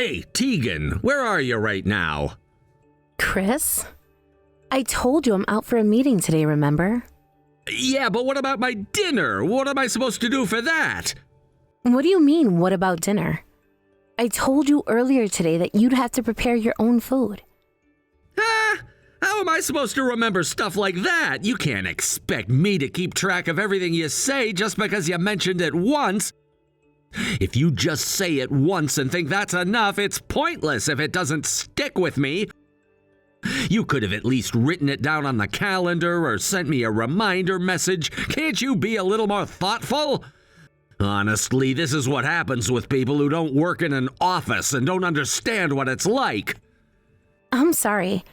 Hey, Tegan, where are you right now? Chris? I told you I'm out for a meeting today, remember? Yeah, but what about my dinner? What am I supposed to do for that? What do you mean, what about dinner? I told you earlier today that you'd have to prepare your own food. How am I supposed to remember stuff like that? You can't expect me to keep track of everything you say just because you mentioned it once. If you just say it once and think that's enough, it's pointless if it doesn't stick with me. You could have at least written it down on the calendar or sent me a reminder message. Can't you be a little more thoughtful? Honestly, this is what happens with people who don't work in an office and don't understand what it's like. I'm sorry.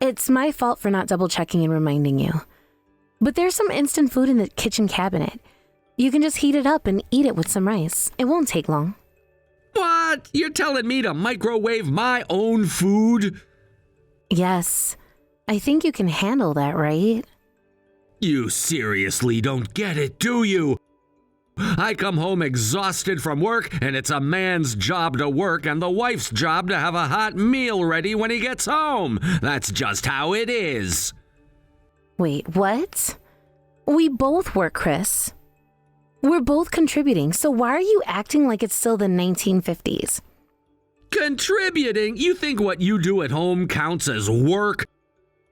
It's my fault for not double-checking and reminding you. But there's some instant food in the kitchen cabinet. You can just heat it up and eat it with some rice. It won't take long. What? You're telling me to microwave my own food? Yes. I think you can handle that, right? You seriously don't get it, do you? I come home exhausted from work, and it's a man's job to work and the wife's job to have a hot meal ready when he gets home. That's just how it is. Wait, what? We both work, Chris. We're both contributing, so why are you acting like it's still the 1950s? Contributing? You think what you do at home counts as work?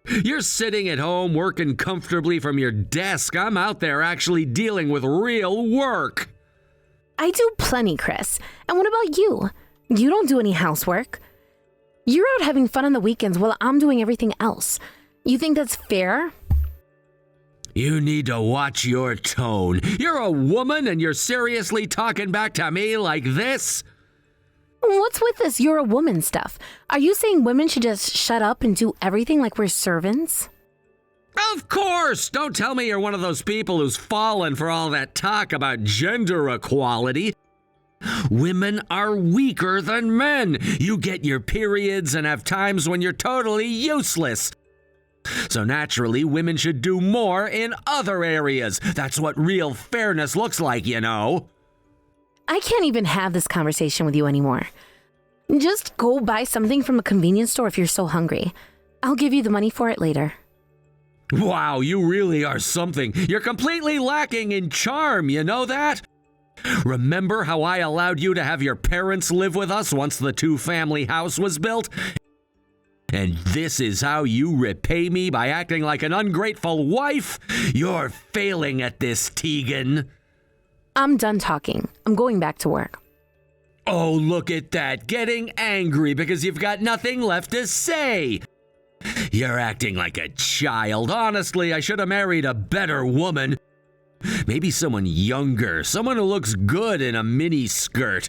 You're sitting at home working comfortably from your desk. I'm out there actually dealing with real work. I do plenty, Chris. And what about you? You don't do any housework. You're out having fun on the weekends while I'm doing everything else. You think that's fair? You need to watch your tone. You're a woman and you're seriously talking back to me like this? What's with this you're a woman stuff? Are you saying women should just shut up and do everything like we're servants? Of course! Don't tell me you're one of those people who's fallen for all that talk about gender equality. Women are weaker than men. You get your periods and have times when you're totally useless. So naturally, women should do more in other areas. That's what real fairness looks like, you know. I can't even have this conversation with you anymore. Just go buy something from a convenience store if you're so hungry. I'll give you the money for it later. Wow, you really are something. You're completely lacking in charm, you know that? Remember how I allowed you to have your parents live with us once the two-family house was built? And this is how you repay me by acting like an ungrateful wife? You're failing at this, Tegan. I'm done talking. I'm going back to work. Oh, look at that. Getting angry because you've got nothing left to say. You're acting like a child. Honestly, I should have married a better woman. Maybe someone younger, someone who looks good in a mini skirt.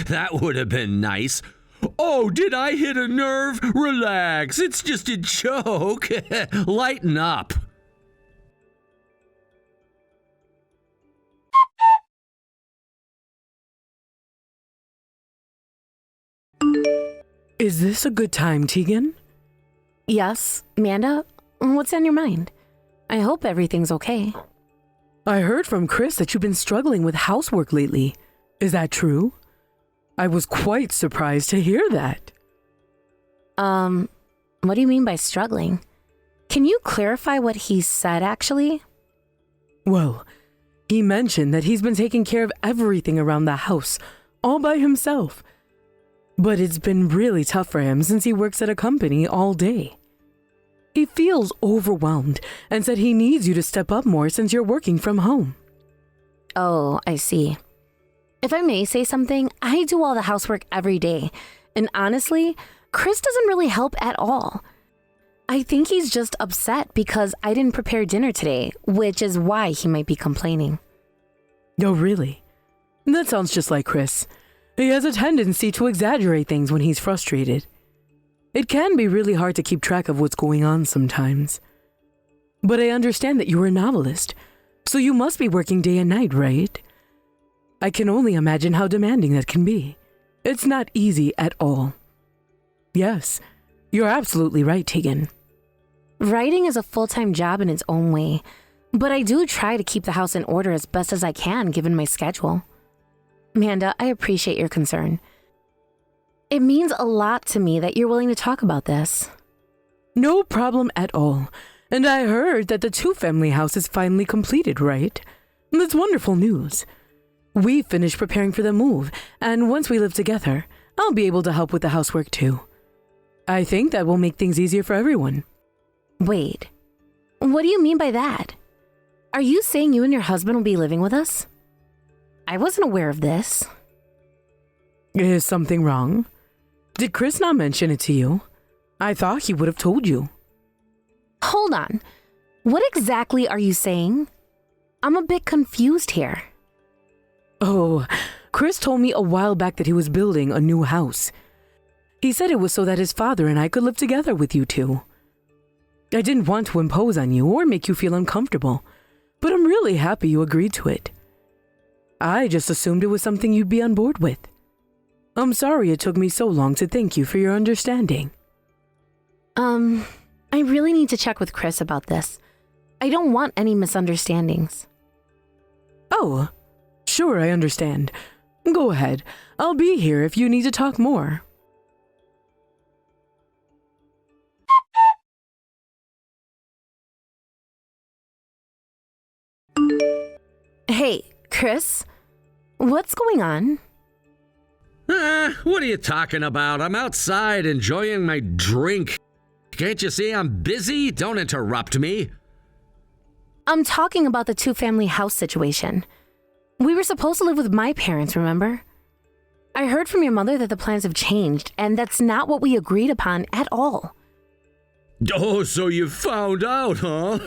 That would have been nice. Oh, did I hit a nerve? Relax, it's just a joke. Lighten up. Is this a good time, Tegan? Yes, Amanda? What's on your mind? I hope everything's okay. I heard from Chris that you've been struggling with housework lately. Is that true? I was quite surprised to hear that. What do you mean by struggling? Can you clarify what he said, actually? Well, he mentioned that he's been taking care of everything around the house, all by himself. But it's been really tough for him since he works at a company all day. He feels overwhelmed and said he needs you to step up more since you're working from home. Oh, I see. If I may say something, I do all the housework every day. And honestly, Chris doesn't really help at all. I think he's just upset because I didn't prepare dinner today, which is why he might be complaining. Oh, really? That sounds just like Chris. He has a tendency to exaggerate things when he's frustrated. It can be really hard to keep track of what's going on sometimes. But I understand that you're a novelist, so you must be working day and night, right? I can only imagine how demanding that can be. It's not easy at all. Yes, you're absolutely right, Tegan. Writing is a full-time job in its own way, but I do try to keep the house in order as best as I can given my schedule. Amanda, I appreciate your concern. It means a lot to me that you're willing to talk about this. No problem at all. And I heard that the two-family house is finally completed, right? That's wonderful news. We finished preparing for the move, and once we live together, I'll be able to help with the housework too. I think that will make things easier for everyone. Wait, what do you mean by that? Are you saying you and your husband will be living with us? I wasn't aware of this. Is something wrong? Did Chris not mention it to you? I thought he would have told you. Hold on. What exactly are you saying? I'm a bit confused here. Oh, Chris told me a while back that he was building a new house. He said it was so that his father and I could live together with you two. I didn't want to impose on you or make you feel uncomfortable, but I'm really happy you agreed to it. I just assumed it was something you'd be on board with. I'm sorry it took me so long to thank you for your understanding. I really need to check with Chris about this. I don't want any misunderstandings. Oh, sure, I understand. Go ahead. I'll be here if you need to talk more. Hey, Chris, what's going on? What are you talking about? I'm outside enjoying my drink. Can't you see I'm busy? Don't interrupt me. I'm talking about the two-family house situation. We were supposed to live with my parents, remember? I heard from your mother that the plans have changed, and that's not what we agreed upon at all. Oh, so you found out, huh?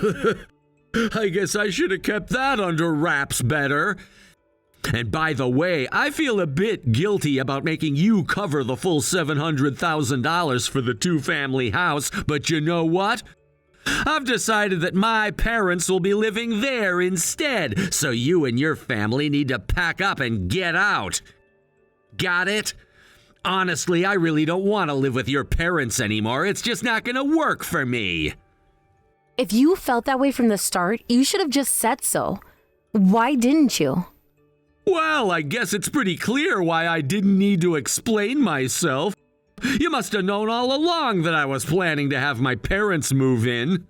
I guess I should have kept that under wraps better. And by the way, I feel a bit guilty about making you cover the full $700,000 for the two-family house, but you know what? I've decided that my parents will be living there instead, so you and your family need to pack up and get out. Got it? Honestly, I really don't want to live with your parents anymore. It's just not going to work for me. If you felt that way from the start, you should have just said so. Why didn't you? Well, I guess it's pretty clear why I didn't need to explain myself. You must have known all along that I was planning to have my parents move in.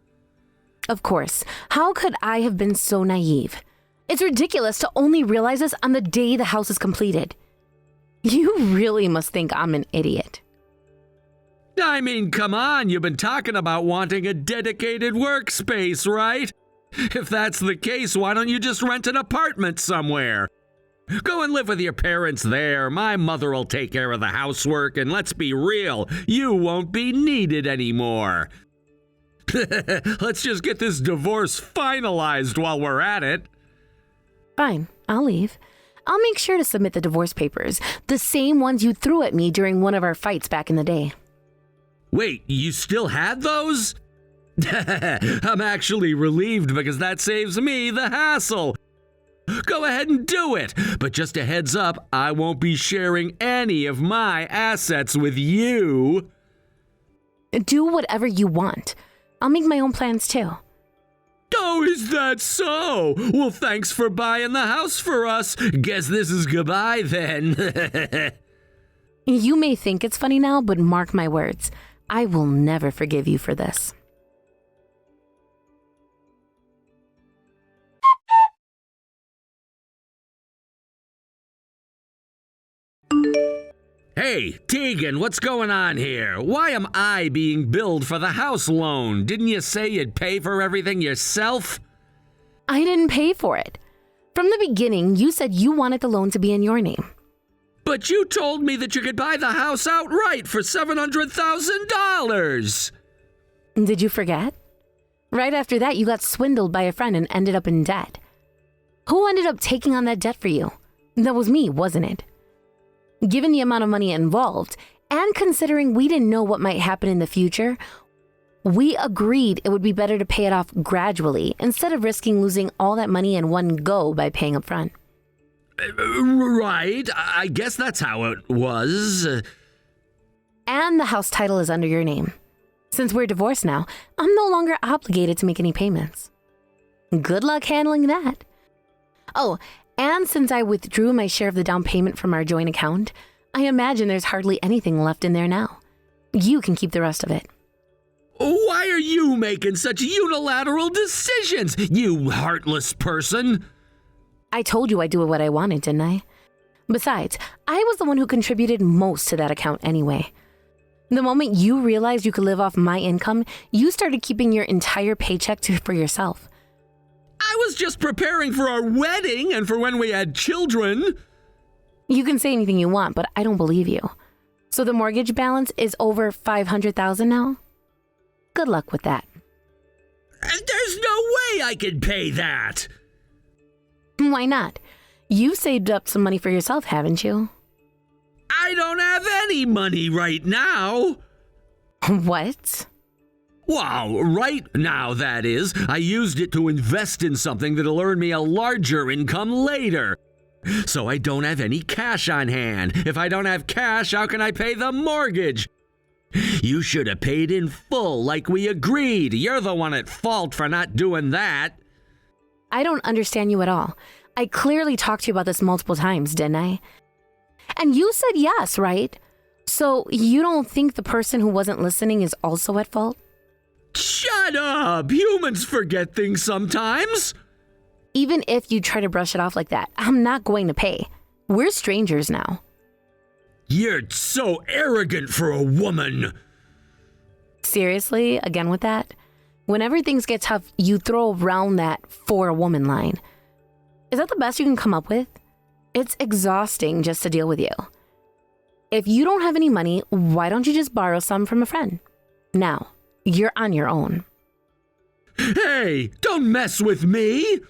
Of course. How could I have been so naive? It's ridiculous to only realize this on the day the house is completed. You really must think I'm an idiot. I mean, come on, you've been talking about wanting a dedicated workspace, right? If that's the case, why don't you just rent an apartment somewhere? Go and live with your parents there. My mother will take care of the housework, and let's be real, you won't be needed anymore. Let's just get this divorce finalized while we're at it. Fine, I'll leave. I'll make sure to submit the divorce papers, the same ones you threw at me during one of our fights back in the day. Wait, you still had those? I'm actually relieved because that saves me the hassle. Go ahead and do it, but just a heads up, I won't be sharing any of my assets with you. Do whatever you want. I'll make my own plans too. Oh, is that so? Well, thanks for buying the house for us. Guess this is goodbye then. You may think it's funny now, but mark my words, I will never forgive you for this. Hey, Tegan, what's going on here? Why am I being billed for the house loan? Didn't you say you'd pay for everything yourself? I didn't pay for it. From the beginning, you said you wanted the loan to be in your name. But you told me that you could buy the house outright for $700,000. Did you forget? Right after that, you got swindled by a friend and ended up in debt. Who ended up taking on that debt for you? That was me, wasn't it? Given the amount of money involved, and considering we didn't know what might happen in the future, we agreed it would be better to pay it off gradually instead of risking losing all that money in one go by paying up front. Right, I guess that's how it was. And the house title is under your name. Since we're divorced now, I'm no longer obligated to make any payments. Good luck handling that. Oh, and since I withdrew my share of the down payment from our joint account, I imagine there's hardly anything left in there now. You can keep the rest of it. Why are you making such unilateral decisions, you heartless person? I told you I'd do what I wanted, didn't I? Besides, I was the one who contributed most to that account anyway. The moment you realized you could live off my income, you started keeping your entire paycheck for yourself. I was just preparing for our wedding and for when we had children. You can say anything you want, but I don't believe you. So the mortgage balance is over $500,000 now? Good luck with that. There's no way I could pay that. Why not? You've saved up some money for yourself, haven't you? I don't have any money right now. What? Wow, right now, that is. I used it to invest in something that'll earn me a larger income later. So I don't have any cash on hand. If I don't have cash, how can I pay the mortgage? You should have paid in full like we agreed. You're the one at fault for not doing that. I don't understand you at all. I clearly talked to you about this multiple times, didn't I? And you said yes, right? So you don't think the person who wasn't listening is also at fault? Shut up! Humans forget things sometimes. Even if you try to brush it off like that, I'm not going to pay. We're strangers now. You're so arrogant for a woman. Seriously, again with that? Whenever things get tough, you throw around that "for a woman" line. Is that the best you can come up with? It's exhausting just to deal with you. If you don't have any money, why don't you just borrow some from a friend? Now, you're on your own. Hey, don't mess with me!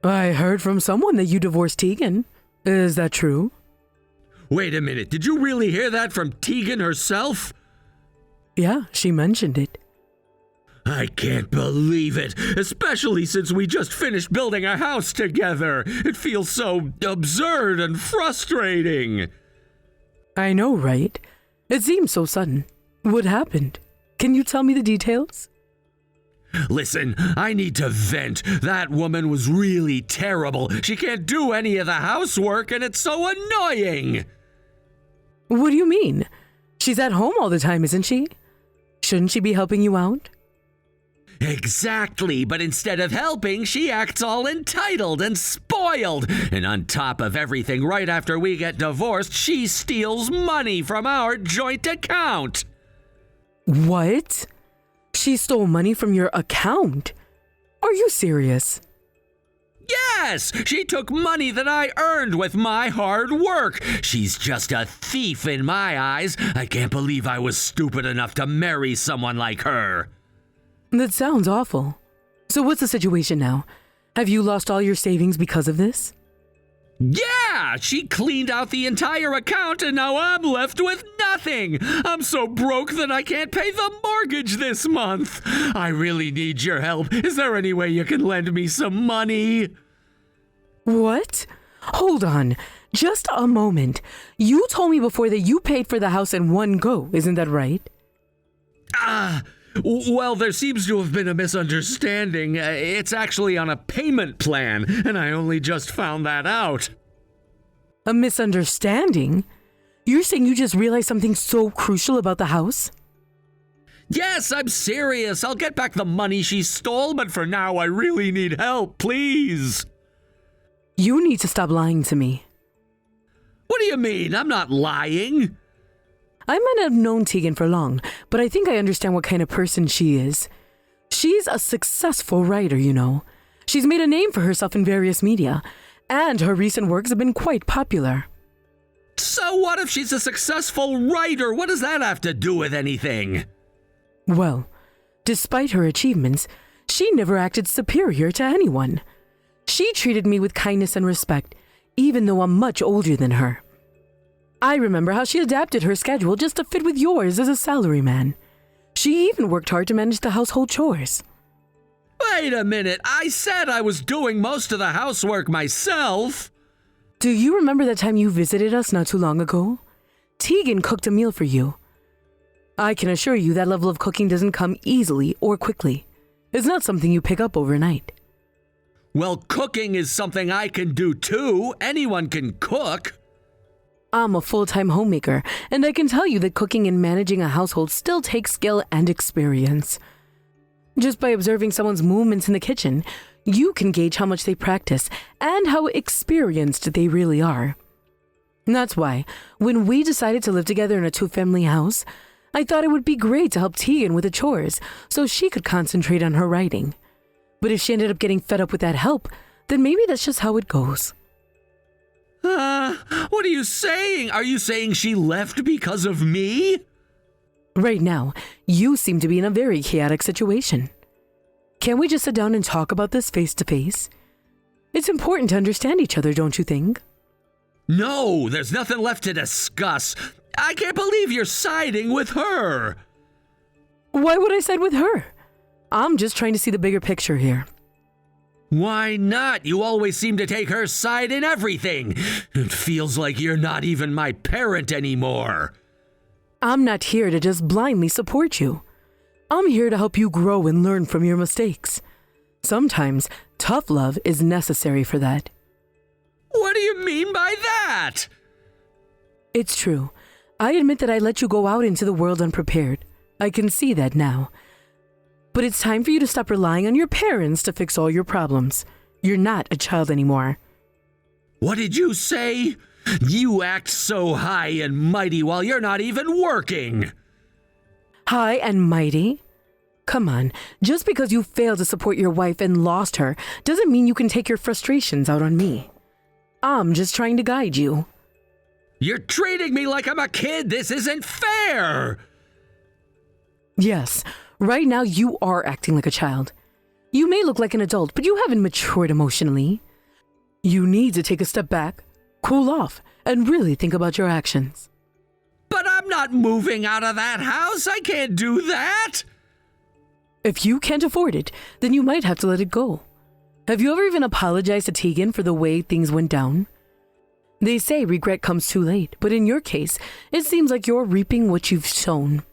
I heard from someone that you divorced Tegan. Is that true? Wait a minute, did you really hear that from Tegan herself? Yeah, she mentioned it. I can't believe it, especially since we just finished building a house together. It feels so absurd and frustrating. I know, right? It seems so sudden. What happened? Can you tell me the details? Listen, I need to vent. That woman was really terrible. She can't do any of the housework, and it's so annoying. What do you mean? She's at home all the time, isn't she? Shouldn't she be helping you out? Exactly, but instead of helping, she acts all entitled and spoiled. And on top of everything, right after we get divorced, she steals money from our joint account. What? She stole money from your account? Are you serious? Yes, she took money that I earned with my hard work. She's just a thief in my eyes. I can't believe I was stupid enough to marry someone like her. That sounds awful. So what's the situation now? Have you lost all your savings because of this? Yeah, she cleaned out the entire account and now I'm left with nothing. I'm so broke that I can't pay the mortgage this month. I really need your help. Is there any way you can lend me some money? What? Hold on. Just a moment. You told me before that you paid for the house in one go, isn't that right? Well, there seems to have been a misunderstanding. It's actually on a payment plan, and I only just found that out. A misunderstanding? You're saying you just realized something so crucial about the house? Yes, I'm serious. I'll get back the money she stole, but for now I really need help, please. You need to stop lying to me. What do you mean? I'm not lying. I might not have known Tegan for long, but I think I understand what kind of person she is. She's a successful writer, you know. She's made a name for herself in various media, and her recent works have been quite popular. So what if she's a successful writer? What does that have to do with anything? Well, despite her achievements, she never acted superior to anyone. She treated me with kindness and respect, even though I'm much older than her. I remember how she adapted her schedule just to fit with yours as a salaryman. She even worked hard to manage the household chores. Wait a minute, I said I was doing most of the housework myself. Do you remember that time you visited us not too long ago? Tegan cooked a meal for you. I can assure you that level of cooking doesn't come easily or quickly. It's not something you pick up overnight. Well, cooking is something I can do too. Anyone can cook. I'm a full-time homemaker, and I can tell you that cooking and managing a household still takes skill and experience. Just by observing someone's movements in the kitchen, you can gauge how much they practice and how experienced they really are. And that's why, when we decided to live together in a two-family house, I thought it would be great to help Tegan with the chores so she could concentrate on her writing. But if she ended up getting fed up with that help, then maybe that's just how it goes. What are you saying? Are you saying she left because of me? Right now, you seem to be in a very chaotic situation. Can't we just sit down and talk about this face to face? It's important to understand each other, don't you think? No, there's nothing left to discuss. I can't believe you're siding with her. Why would I side with her? I'm just trying to see the bigger picture here. Why not? You always seem to take her side in everything. It feels like you're not even my parent anymore. I'm not here to just blindly support you. I'm here to help you grow and learn from your mistakes. Sometimes tough love is necessary for that. What do you mean by that? It's true. I admit that I let you go out into the world unprepared. I can see that now. But it's time for you to stop relying on your parents to fix all your problems. You're not a child anymore. What did you say? You act so high and mighty while you're not even working. High and mighty? Come on, just because you failed to support your wife and lost her doesn't mean you can take your frustrations out on me. I'm just trying to guide you. You're treating me like I'm a kid. This isn't fair. Yes, right now you are acting like a child. You may look like an adult, but you haven't matured emotionally. You need to take a step back, cool off, and really think about your actions. But I'm not moving out of that house. I can't do that. If you can't afford it, then you might have to let it go. Have you ever even apologized to Tegan for the way things went down? They say regret comes too late, but in your case, it seems like you're reaping what you've sown.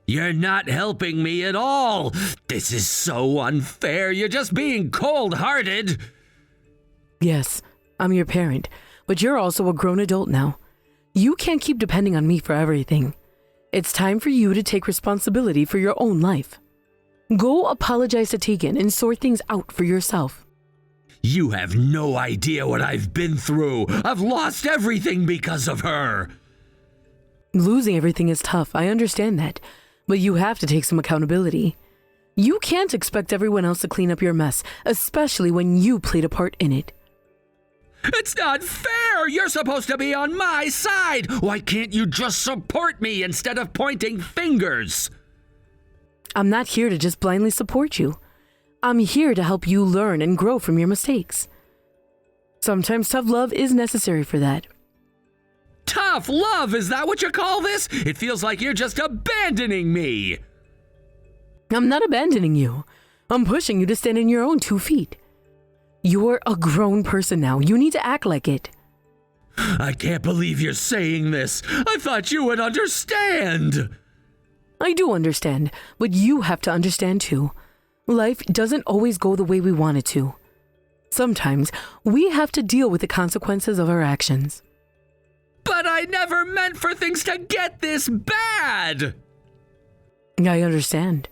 You're not helping me at all. This is so unfair. You're just being cold-hearted. Yes, I'm your parent, but you're also a grown adult now. You can't keep depending on me for everything. It's time for you to take responsibility for your own life. Go apologize to Tegan and sort things out for yourself. You have no idea what I've been through. I've lost everything because of her. Losing everything is tough, I understand that, but you have to take some accountability. You can't expect everyone else to clean up your mess, especially when you played a part in it. It's not fair! You're supposed to be on my side! Why can't you just support me instead of pointing fingers? I'm not here to just blindly support you. I'm here to help you learn and grow from your mistakes. Sometimes tough love is necessary for that. Tough love, is that what you call this? It feels like you're just abandoning me. I'm not abandoning you. I'm pushing you to stand on your own 2 feet. You're a grown person now. You need to act like it. I can't believe you're saying this. I thought you would understand. I do understand, but you have to understand too. Life doesn't always go the way we want it to. Sometimes we have to deal with the consequences of our actions. But I never meant for things to get this bad. I understand,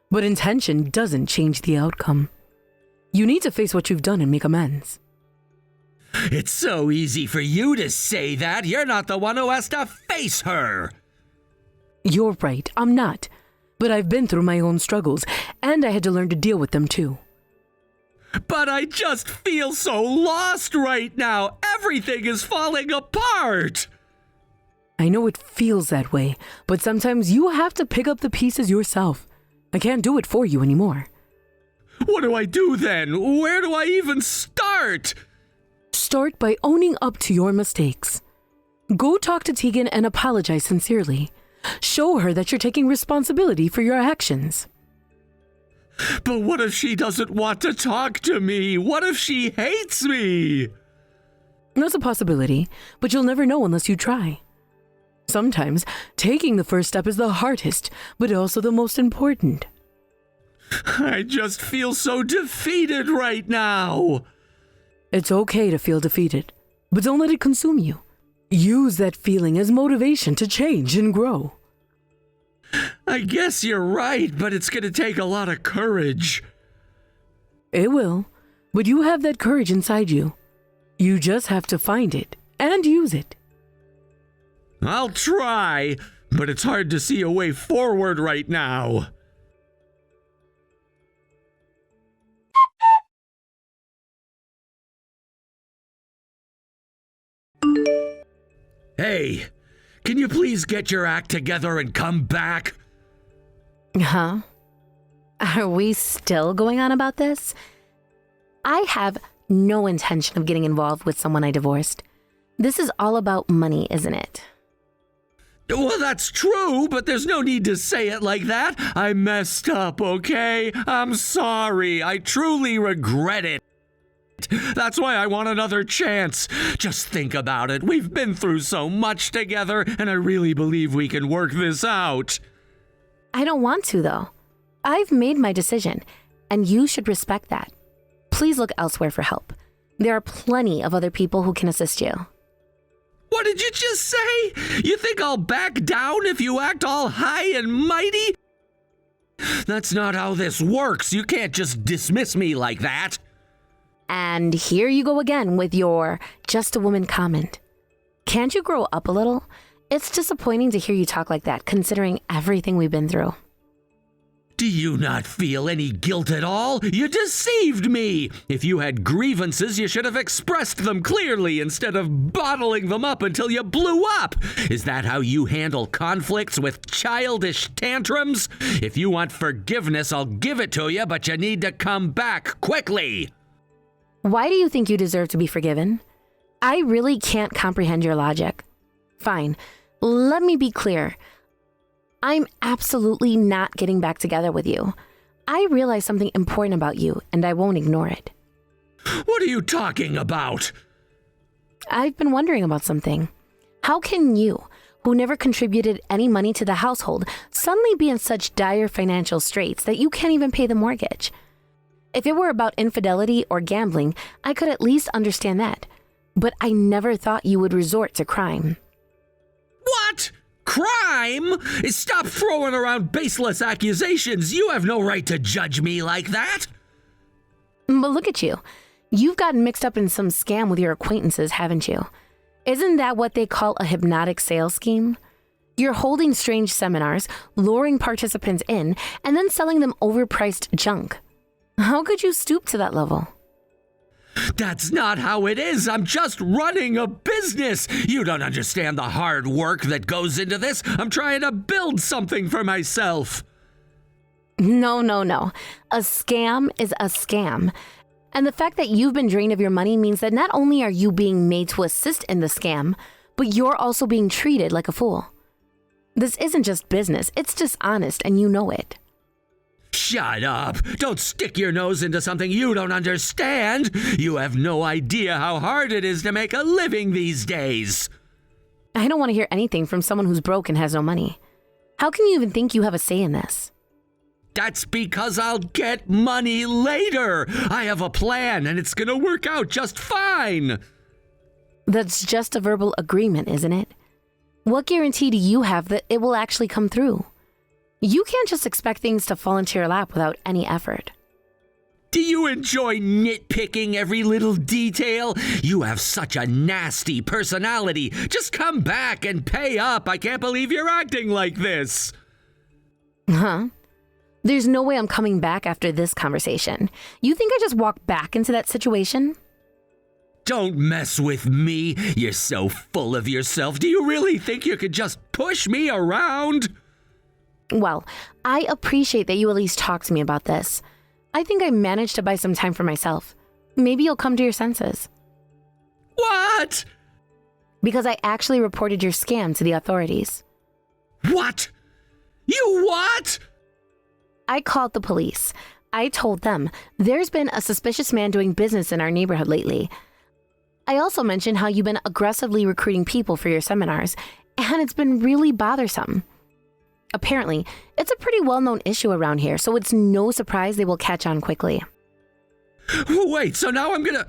but intention doesn't change the outcome. You need to face what you've done and make amends. It's so easy for you to say that. You're not the one who has to face her. You're right, I'm not. But I've been through my own struggles, and I had to learn to deal with them too. But I just feel so lost right now. Everything is falling apart. I know it feels that way, but sometimes you have to pick up the pieces yourself. I can't do it for you anymore. What do I do then? Where do I even start? Start by owning up to your mistakes. Go talk to Tegan and apologize sincerely. Show her that you're taking responsibility for your actions. But what if she doesn't want to talk to me? What if she hates me? That's a possibility, but you'll never know unless you try. Sometimes taking the first step is the hardest, but also the most important. I just feel so defeated right now. It's okay to feel defeated, but don't let it consume you. Use that feeling as motivation to change and grow. I guess you're right, but it's going to take a lot of courage. It will, but you have that courage inside you. You just have to find it and use it. I'll try, but it's hard to see a way forward right now. Hey, can you please get your act together and come back? Huh? Are we still going on about this? I have no intention of getting involved with someone I divorced. This is all about money, isn't it? Well, that's true, but there's no need to say it like that. I messed up, okay? I'm sorry. I truly regret it. That's why I want another chance. Just think about it. We've been through so much together, and I really believe we can work this out. I don't want to, though. I've made my decision, and you should respect that. Please look elsewhere for help. There are plenty of other people who can assist you. What did you just say? You think I'll back down if you act all high and mighty? That's not how this works. You can't just dismiss me like that. And here you go again with your just a woman comment. Can't you grow up a little? It's disappointing to hear you talk like that, considering everything we've been through. Do you not feel any guilt at all? You deceived me! If you had grievances, you should have expressed them clearly instead of bottling them up until you blew up! Is that how you handle conflicts, with childish tantrums? If you want forgiveness, I'll give it to you, but you need to come back quickly! Why do you think you deserve to be forgiven? I really can't comprehend your logic. Fine, let me be clear. I'm absolutely not getting back together with you. I realize something important about you, and I won't ignore it. What are you talking about? I've been wondering about something. How can you, who never contributed any money to the household, suddenly be in such dire financial straits that you can't even pay the mortgage? If it were about infidelity or gambling, I could at least understand that. But I never thought you would resort to crime. What? Crime? Stop throwing around baseless accusations. You have no right to judge me like that. But look at you. You've gotten mixed up in some scam with your acquaintances, haven't you? Isn't that what they call a hypnotic sales scheme? You're holding strange seminars, luring participants in, and then selling them overpriced junk. How could you stoop to that level? That's not how it is. I'm just running a business. You don't understand the hard work that goes into this. I'm trying to build something for myself. No. A scam is a scam. And the fact that you've been drained of your money means that not only are you being made to assist in the scam, but you're also being treated like a fool. This isn't just business, it's dishonest, and you know it. Shut up! Don't stick your nose into something you don't understand! You have no idea how hard it is to make a living these days! I don't want to hear anything from someone who's broke and has no money. How can you even think you have a say in this? That's because I'll get money later! I have a plan and it's gonna work out just fine! That's just a verbal agreement, isn't it? What guarantee do you have that it will actually come through? You can't just expect things to fall into your lap without any effort. Do you enjoy nitpicking every little detail? You have such a nasty personality. Just come back and pay up. I can't believe you're acting like this. Huh? There's no way I'm coming back after this conversation. You think I just walked back into that situation? Don't mess with me. You're so full of yourself. Do you really think you could just push me around? Well, I appreciate that you at least talk to me about this. I think I managed to buy some time for myself. Maybe you'll come to your senses. What? Because I actually reported your scam to the authorities. What? You what? I called the police. I told them there's been a suspicious man doing business in our neighborhood lately. I also mentioned how you've been aggressively recruiting people for your seminars, and it's been really bothersome. Apparently, it's a pretty well-known issue around here, so it's no surprise they will catch on quickly. Wait, so now I'm gonna...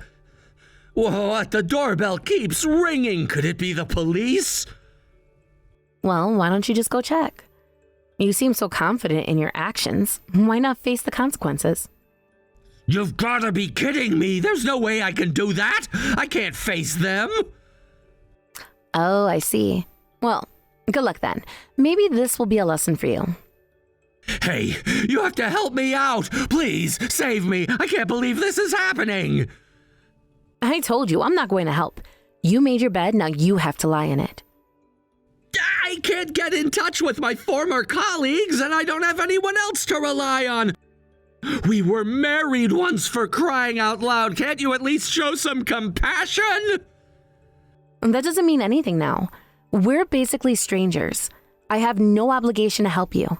What? The doorbell keeps ringing. Could it be the police? Well, why don't you just go check? You seem so confident in your actions. Why not face the consequences? You've gotta be kidding me. There's no way I can do that. I can't face them. Oh, I see. Well, good luck then. Maybe this will be a lesson for you. Hey, you have to help me out. Please, save me. I can't believe this is happening. I told you, I'm not going to help. You made your bed, now you have to lie in it. I can't get in touch with my former colleagues, and I don't have anyone else to rely on. We were married once, for crying out loud. Can't you at least show some compassion? That doesn't mean anything now. We're basically strangers. I have no obligation to help you.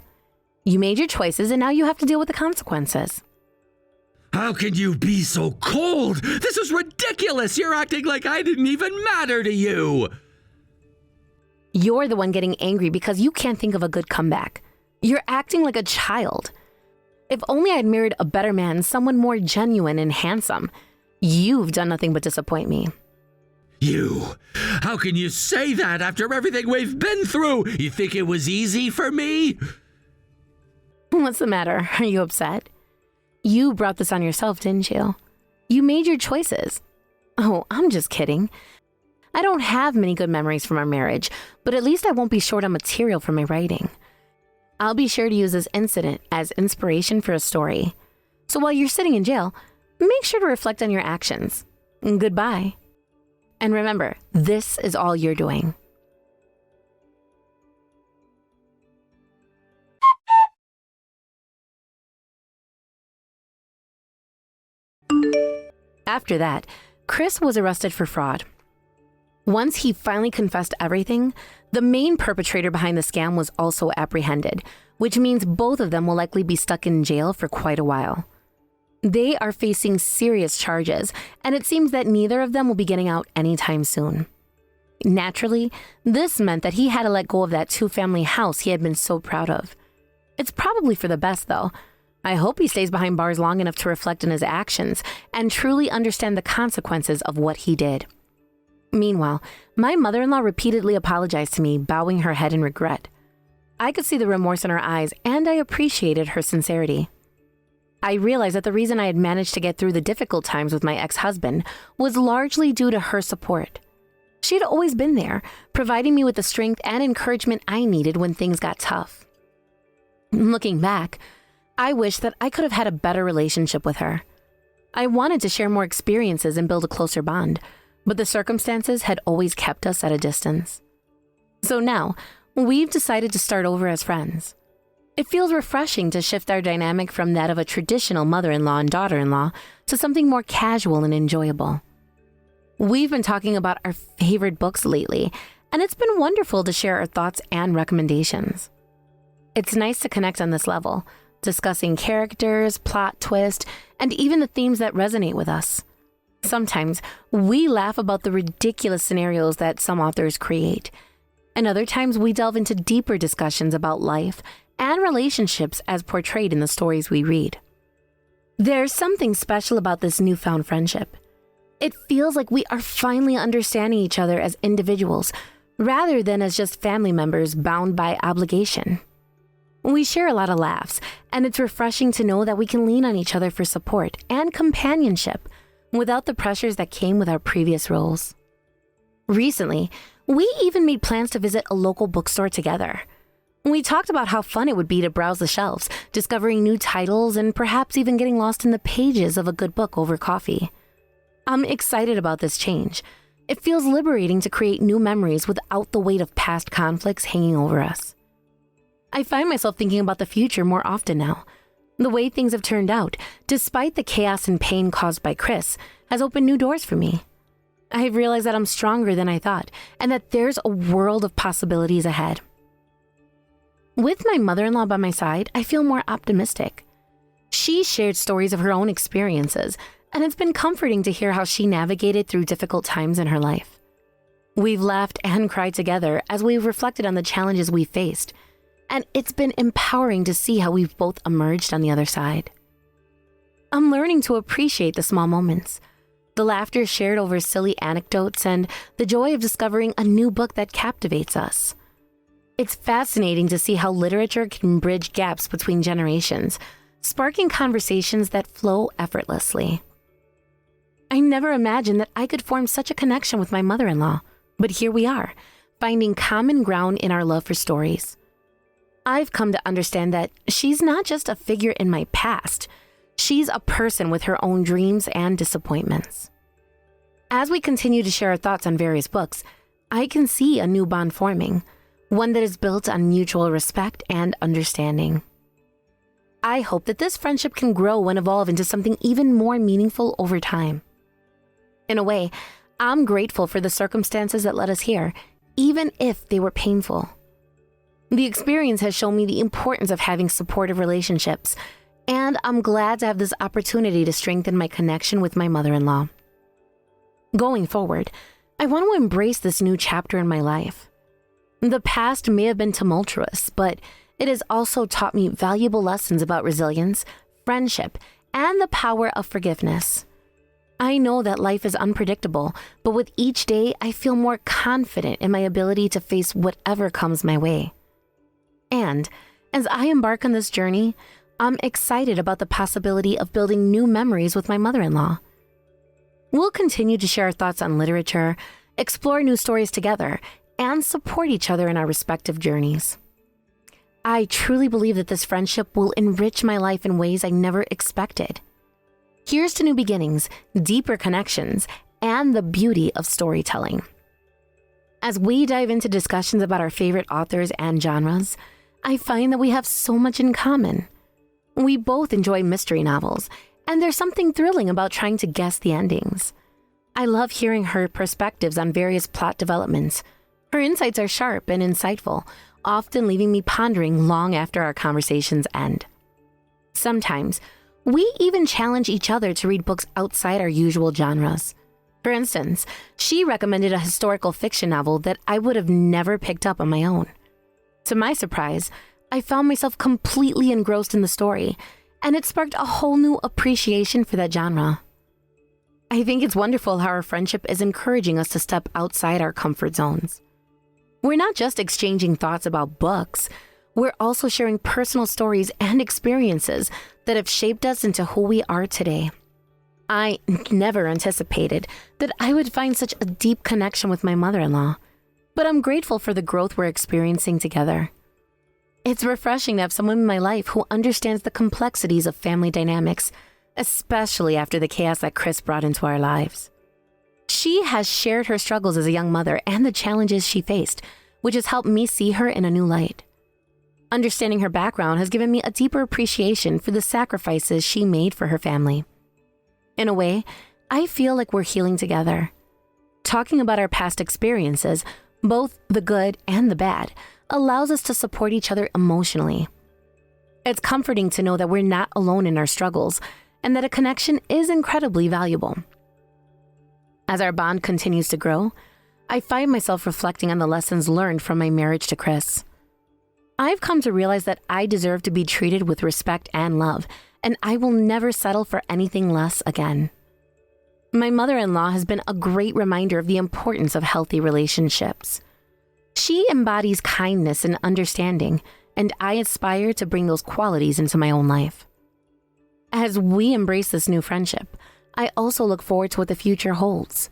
You made your choices, and now you have to deal with the consequences. How can you be so cold? This is ridiculous. You're acting like I didn't even matter to you. You're the one getting angry because you can't think of a good comeback. You're acting like a child. If only I'd married a better man, someone more genuine and handsome. You've done nothing but disappoint me. You? How can you say that after everything we've been through? You think it was easy for me? What's the matter? Are you upset? You brought this on yourself, didn't you? You made your choices. Oh, I'm just kidding. I don't have many good memories from our marriage, but at least I won't be short on material for my writing. I'll be sure to use this incident as inspiration for a story. So while you're sitting in jail, make sure to reflect on your actions. Goodbye. And remember, this is all you're doing. After that, Chris was arrested for fraud. Once he finally confessed everything, the main perpetrator behind the scam was also apprehended, which means both of them will likely be stuck in jail for quite a while. They are facing serious charges, and it seems that neither of them will be getting out anytime soon. Naturally, this meant that he had to let go of that two-family house he had been so proud of. It's probably for the best, though. I hope he stays behind bars long enough to reflect on his actions and truly understand the consequences of what he did. Meanwhile, my mother-in-law repeatedly apologized to me, bowing her head in regret. I could see the remorse in her eyes, and I appreciated her sincerity. I realized that the reason I had managed to get through the difficult times with my ex-husband was largely due to her support. She had always been there, providing me with the strength and encouragement I needed when things got tough. Looking back, I wish that I could have had a better relationship with her. I wanted to share more experiences and build a closer bond, but the circumstances had always kept us at a distance. So now, we've decided to start over as friends. It feels refreshing to shift our dynamic from that of a traditional mother-in-law and daughter-in-law to something more casual and enjoyable. We've been talking about our favorite books lately, and it's been wonderful to share our thoughts and recommendations. It's nice to connect on this level, discussing characters, plot twist, and even the themes that resonate with us. Sometimes we laugh about the ridiculous scenarios that some authors create, and other times we delve into deeper discussions about life and relationships as portrayed in the stories we read. There's something special about this newfound friendship. It feels like we are finally understanding each other as individuals, rather than as just family members bound by obligation. We share a lot of laughs, and it's refreshing to know that we can lean on each other for support and companionship without the pressures that came with our previous roles. Recently, we even made plans to visit a local bookstore together. We talked about how fun it would be to browse the shelves, discovering new titles, and perhaps even getting lost in the pages of a good book over coffee. I'm excited about this change. It feels liberating to create new memories without the weight of past conflicts hanging over us. I find myself thinking about the future more often now. The way things have turned out, despite the chaos and pain caused by Chris, has opened new doors for me. I've realized that I'm stronger than I thought, and that there's a world of possibilities ahead. With my mother-in-law by my side, I feel more optimistic. She shared stories of her own experiences, and it's been comforting to hear how she navigated through difficult times in her life. We've laughed and cried together as we've reflected on the challenges we faced, and it's been empowering to see how we've both emerged on the other side. I'm learning to appreciate the small moments, the laughter shared over silly anecdotes, and the joy of discovering a new book that captivates us. It's fascinating to see how literature can bridge gaps between generations, sparking conversations that flow effortlessly. I never imagined that I could form such a connection with my mother-in-law, but here we are, finding common ground in our love for stories. I've come to understand that she's not just a figure in my past, she's a person with her own dreams and disappointments. As we continue to share our thoughts on various books, I can see a new bond forming, one that is built on mutual respect and understanding. I hope that this friendship can grow and evolve into something even more meaningful over time. In a way, I'm grateful for the circumstances that led us here, even if they were painful. The experience has shown me the importance of having supportive relationships, and I'm glad to have this opportunity to strengthen my connection with my mother-in-law. Going forward, I want to embrace this new chapter in my life. The past may have been tumultuous, but it has also taught me valuable lessons about resilience, friendship, and the power of forgiveness. I know that life is unpredictable, but with each day, I feel more confident in my ability to face whatever comes my way. And as I embark on this journey, I'm excited about the possibility of building new memories with my mother-in-law. We'll continue to share our thoughts on literature, explore new stories together, and support each other in our respective journeys. I truly believe that this friendship will enrich my life in ways I never expected. Here's to new beginnings, deeper connections, and the beauty of storytelling. As we dive into discussions about our favorite authors and genres, I find that we have so much in common. We both enjoy mystery novels, and there's something thrilling about trying to guess the endings. I love hearing her perspectives on various plot developments. Her insights are sharp and insightful, often leaving me pondering long after our conversations end. Sometimes, we even challenge each other to read books outside our usual genres. For instance, she recommended a historical fiction novel that I would have never picked up on my own. To my surprise, I found myself completely engrossed in the story, and it sparked a whole new appreciation for that genre. I think it's wonderful how our friendship is encouraging us to step outside our comfort zones. We're not just exchanging thoughts about books, we're also sharing personal stories and experiences that have shaped us into who we are today. I never anticipated that I would find such a deep connection with my mother-in-law, but I'm grateful for the growth we're experiencing together. It's refreshing to have someone in my life who understands the complexities of family dynamics, especially after the chaos that Chris brought into our lives. She has shared her struggles as a young mother and the challenges she faced, which has helped me see her in a new light. Understanding her background has given me a deeper appreciation for the sacrifices she made for her family. In a way, I feel like we're healing together. Talking about our past experiences, both the good and the bad, allows us to support each other emotionally. It's comforting to know that we're not alone in our struggles and that a connection is incredibly valuable. As our bond continues to grow, I find myself reflecting on the lessons learned from my marriage to Chris. I've come to realize that I deserve to be treated with respect and love, and I will never settle for anything less again. My mother-in-law has been a great reminder of the importance of healthy relationships. She embodies kindness and understanding, and I aspire to bring those qualities into my own life. As we embrace this new friendship, I also look forward to what the future holds.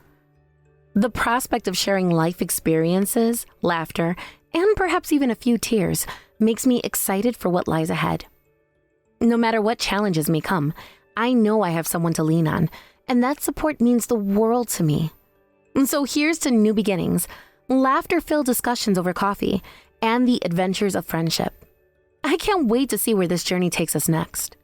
The prospect of sharing life experiences, laughter, and perhaps even a few tears makes me excited for what lies ahead. No matter what challenges may come, I know I have someone to lean on, and that support means the world to me. And so here's to new beginnings, laughter-filled discussions over coffee, and the adventures of friendship. I can't wait to see where this journey takes us next.